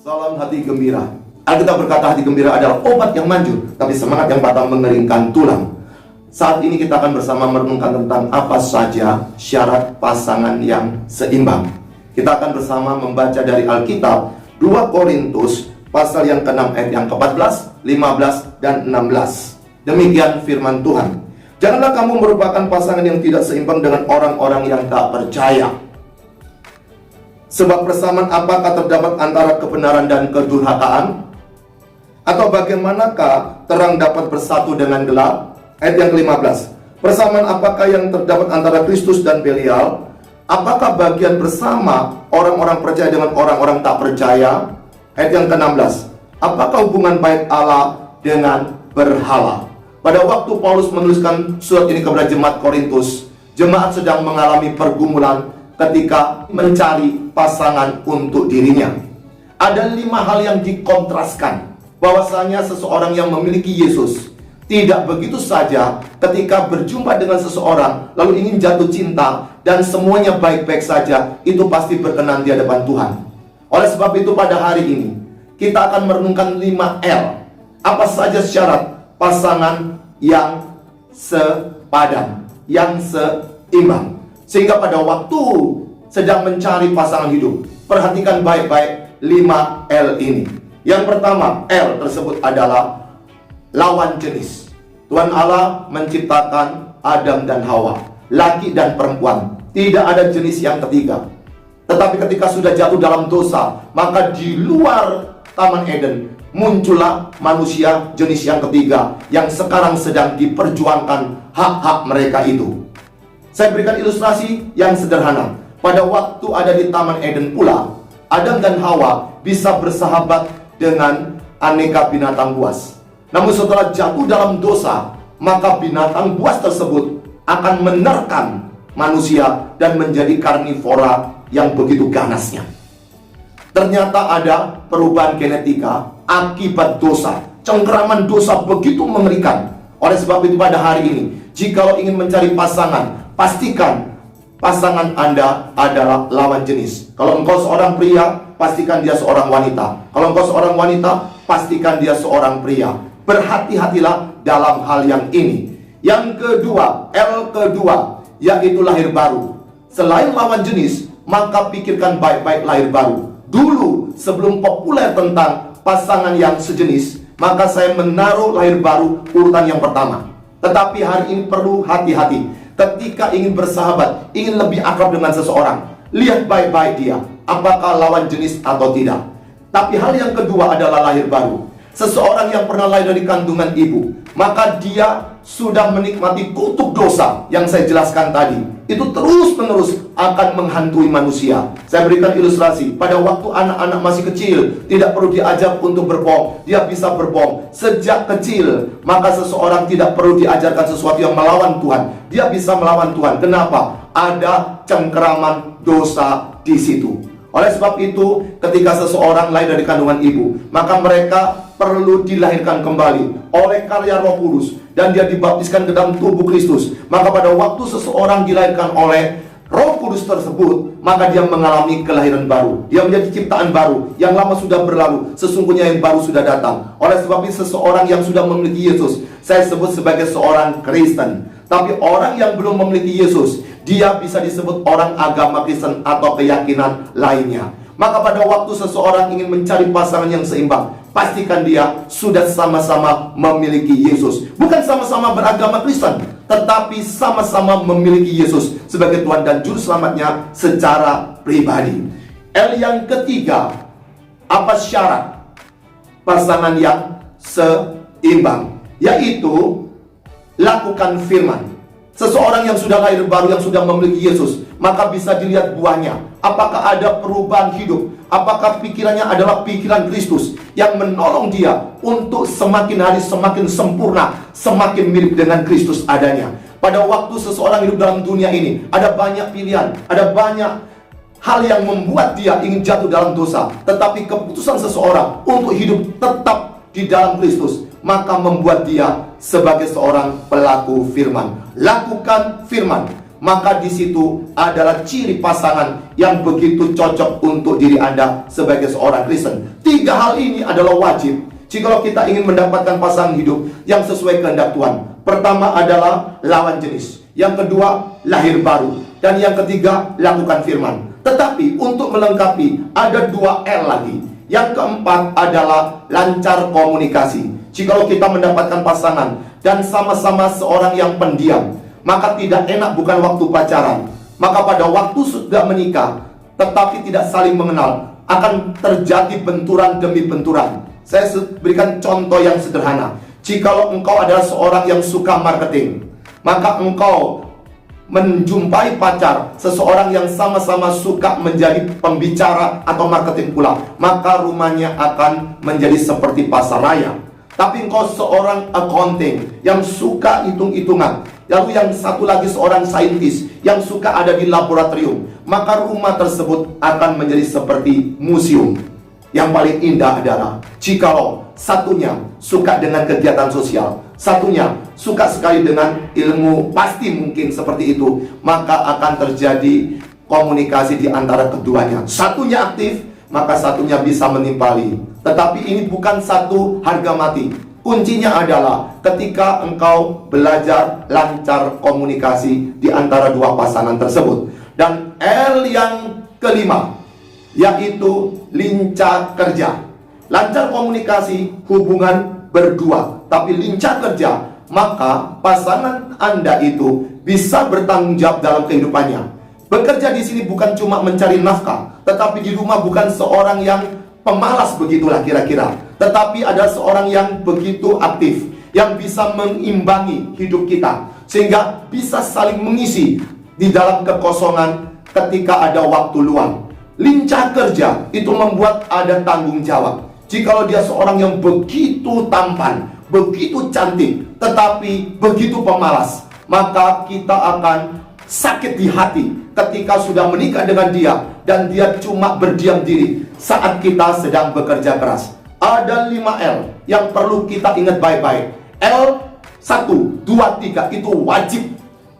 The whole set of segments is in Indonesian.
Salam hati gembira. Alkitab berkata hati gembira adalah obat yang manjur, tapi semangat yang patah mengeringkan tulang. Saat ini kita akan bersama merenungkan tentang apa saja syarat pasangan yang seimbang. Kita akan bersama membaca dari Alkitab 2 Korintus pasal yang ke-6 ayat yang ke-14, 15, dan 16. Demikian firman Tuhan. Janganlah kamu merupakan pasangan yang tidak seimbang dengan orang-orang yang tak percaya. Sebab persamaan apakah terdapat antara kebenaran dan kedurhakaan? Atau bagaimanakah terang dapat bersatu dengan gelap? Ayat yang ke-15. Persamaan apakah yang terdapat antara Kristus dan Belial? Apakah bagian bersama orang-orang percaya dengan orang-orang tak percaya? Ayat yang ke-16. Apakah hubungan baik Allah dengan berhala? Pada waktu Paulus menuliskan surat ini kepada jemaat Korintus, jemaat sedang mengalami pergumulan ketika mencari pasangan untuk dirinya. Ada 5 hal yang dikontraskan. Bahwasanya seseorang yang memiliki Yesus tidak begitu saja ketika berjumpa dengan seseorang lalu ingin jatuh cinta dan semuanya baik-baik saja, itu pasti berkenan di hadapan Tuhan. Oleh sebab itu pada hari ini kita akan merenungkan 5 L. Apa saja syarat pasangan yang sepadan, yang seimbang, sehingga pada waktu sedang mencari pasangan hidup, perhatikan baik-baik 5 L ini. Yang pertama, L tersebut adalah lawan jenis. Tuhan Allah menciptakan Adam dan Hawa, laki dan perempuan. Tidak ada jenis yang ketiga. Tetapi ketika sudah jatuh dalam dosa, maka di luar Taman Eden muncullah manusia jenis yang ketiga, yang sekarang sedang diperjuangkan hak-hak mereka itu. Saya berikan ilustrasi yang sederhana. Pada waktu ada di Taman Eden pula, Adam dan Hawa bisa bersahabat dengan aneka binatang buas. Namun setelah jatuh dalam dosa, maka binatang buas tersebut akan menerkam manusia dan menjadi karnivora yang begitu ganasnya. Ternyata ada perubahan genetika akibat dosa. Cengkeraman dosa begitu mengerikan. Oleh sebab itu pada hari ini, jikalau ingin mencari pasangan, pastikan pasangan Anda adalah lawan jenis. Kalau engkau seorang pria, pastikan dia seorang wanita. Kalau engkau seorang wanita, pastikan dia seorang pria. Berhati-hatilah dalam hal yang ini. Yang kedua, L kedua, yaitu lahir baru. Selain lawan jenis, maka pikirkan baik-baik lahir baru. Dulu, sebelum populer tentang pasangan yang sejenis, maka saya menaruh lahir baru urutan yang pertama. Tetapi hari ini perlu hati-hati. Ketika ingin bersahabat, ingin lebih akrab dengan seseorang, lihat baik-baik dia, apakah lawan jenis atau tidak. Tapi hal yang kedua adalah lahir baru. Seseorang yang pernah lahir dari kandungan ibu, maka dia sudah menikmati kutuk dosa yang saya jelaskan tadi. Itu terus-menerus akan menghantui manusia. Saya berikan ilustrasi. Pada waktu anak-anak masih kecil, tidak perlu diajak untuk berbohong. Dia bisa berbohong sejak kecil. Maka seseorang tidak perlu diajarkan sesuatu yang melawan Tuhan. Dia bisa melawan Tuhan. Kenapa? Ada cengkeraman dosa di situ. Oleh sebab itu, ketika seseorang lahir dari kandungan ibu, maka mereka perlu dilahirkan kembali oleh karya Roh Kudus, dan dia dibaptiskan ke dalam tubuh Kristus. Maka pada waktu seseorang dilahirkan oleh Roh Kudus tersebut, maka dia mengalami kelahiran baru. Dia menjadi ciptaan baru. Yang lama sudah berlalu, sesungguhnya yang baru sudah datang. Oleh sebab itu, seseorang yang sudah memiliki Yesus, saya sebut sebagai seorang Kristen. Tapi orang yang belum memiliki Yesus, dia bisa disebut orang agama Kristen atau keyakinan lainnya. Maka pada waktu seseorang ingin mencari pasangan yang seimbang, pastikan dia sudah sama-sama memiliki Yesus. Bukan sama-sama beragama Kristen, tetapi sama-sama memiliki Yesus sebagai Tuhan dan Juru Selamatnya secara pribadi. L yang ketiga, apa syarat pasangan yang seimbang? Yaitu lakukan firman. Seseorang yang sudah lahir baru, yang sudah memiliki Yesus, maka bisa dilihat buahnya. Apakah ada perubahan hidup? Apakah pikirannya adalah pikiran Kristus yang menolong dia untuk semakin hari semakin sempurna, semakin mirip dengan Kristus adanya. Pada waktu seseorang hidup dalam dunia ini, ada banyak pilihan, ada banyak hal yang membuat dia ingin jatuh dalam dosa. Tetapi keputusan seseorang untuk hidup tetap di dalam Kristus, maka membuat dia sebagai seorang pelaku firman. Lakukan firman. Maka di situ adalah ciri pasangan yang begitu cocok untuk diri Anda sebagai seorang Kristen. Tiga hal ini adalah wajib jikalau kita ingin mendapatkan pasangan hidup yang sesuai kehendak Tuhan. Pertama adalah lawan jenis, yang kedua lahir baru, dan yang ketiga lakukan firman. Tetapi untuk melengkapi ada 2 L lagi. Yang keempat adalah lancar komunikasi. Jikalau kita mendapatkan pasangan dan sama-sama seorang yang pendiam, maka tidak enak bukan waktu pacaran, maka pada waktu sudah menikah tetapi tidak saling mengenal, akan terjadi benturan demi benturan. Saya berikan contoh yang sederhana. Jikalau engkau adalah seorang yang suka marketing, maka engkau menjumpai pacar, seseorang yang sama-sama suka menjadi pembicara atau marketing pula, maka rumahnya akan menjadi seperti pasar raya. Tapi engkau seorang accounting yang suka hitung-hitungan, lalu yang satu lagi seorang saintis yang suka ada di laboratorium, maka rumah tersebut akan menjadi seperti museum. Yang paling indah adalah jikalau satunya suka dengan kegiatan sosial, satunya suka sekali dengan ilmu, pasti mungkin seperti itu, maka akan terjadi komunikasi di antara keduanya. Satunya aktif, maka satunya bisa menimpali. Tetapi ini bukan satu harga mati. Kuncinya adalah ketika engkau belajar lancar komunikasi di antara dua pasangan tersebut. Dan L yang kelima, yaitu lincah kerja. Lancar komunikasi hubungan berdua, tapi lincah kerja, maka pasangan Anda itu bisa bertanggung jawab dalam kehidupannya. Bekerja di sini bukan cuma mencari nafkah, tetapi di rumah bukan seorang yang pemalas begitulah kira-kira, tetapi ada seorang yang begitu aktif, yang bisa mengimbangi hidup kita, sehingga bisa saling mengisi di dalam kekosongan ketika ada waktu luang. Lincah kerja itu membuat ada tanggung jawab. Jikalau dia seorang yang begitu tampan, begitu cantik, tetapi begitu pemalas, maka kita akan sakit di hati ketika sudah menikah dengan dia dan dia cuma berdiam diri saat kita sedang bekerja keras. Ada 5 L yang perlu kita ingat baik-baik. L 1, 2, 3 itu wajib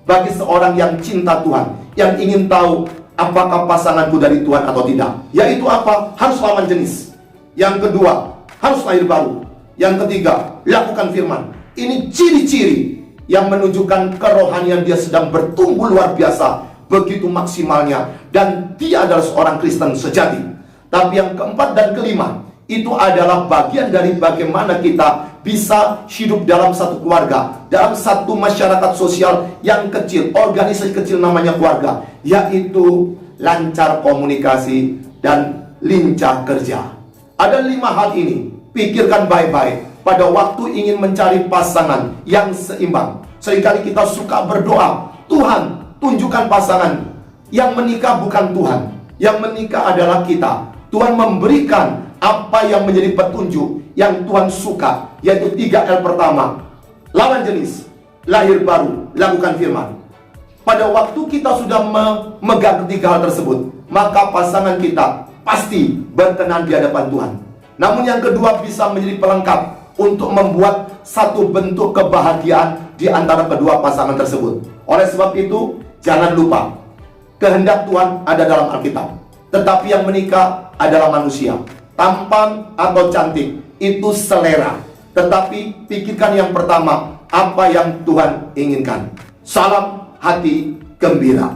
bagi seorang yang cinta Tuhan, yang ingin tahu apakah pasanganku dari Tuhan atau tidak. Yaitu apa? Harus lawan jenis. Yang kedua, harus lahir baru. Yang ketiga, lakukan firman. Ini ciri-ciri yang menunjukkan kerohanian dia sedang bertumbuh luar biasa, begitu maksimalnya, dan dia adalah seorang Kristen sejati. Tapi yang keempat dan kelima, itu adalah bagian dari bagaimana kita bisa hidup dalam satu keluarga, dalam satu masyarakat sosial yang kecil, organisasi kecil namanya keluarga, yaitu lancar komunikasi dan lincah kerja. Ada 5 hal ini, pikirkan baik-baik pada waktu ingin mencari pasangan yang seimbang. Seringkali kita suka berdoa, Tuhan tunjukkan pasangan. Yang menikah bukan Tuhan, yang menikah adalah kita. Tuhan memberikan apa yang menjadi petunjuk yang Tuhan suka, yaitu 3 L pertama, lawan jenis, lahir baru, lakukan firman. Pada waktu kita sudah memegang 3 hal tersebut, maka pasangan kita pasti berkenan di hadapan Tuhan. Namun yang kedua bisa menjadi pelengkap untuk membuat satu bentuk kebahagiaan di antara kedua pasangan tersebut. Oleh sebab itu, jangan lupa, kehendak Tuhan ada dalam Alkitab, tetapi yang menikah adalah manusia. Tampan atau cantik itu selera, tetapi pikirkan yang pertama, apa yang Tuhan inginkan. Salam hati gembira.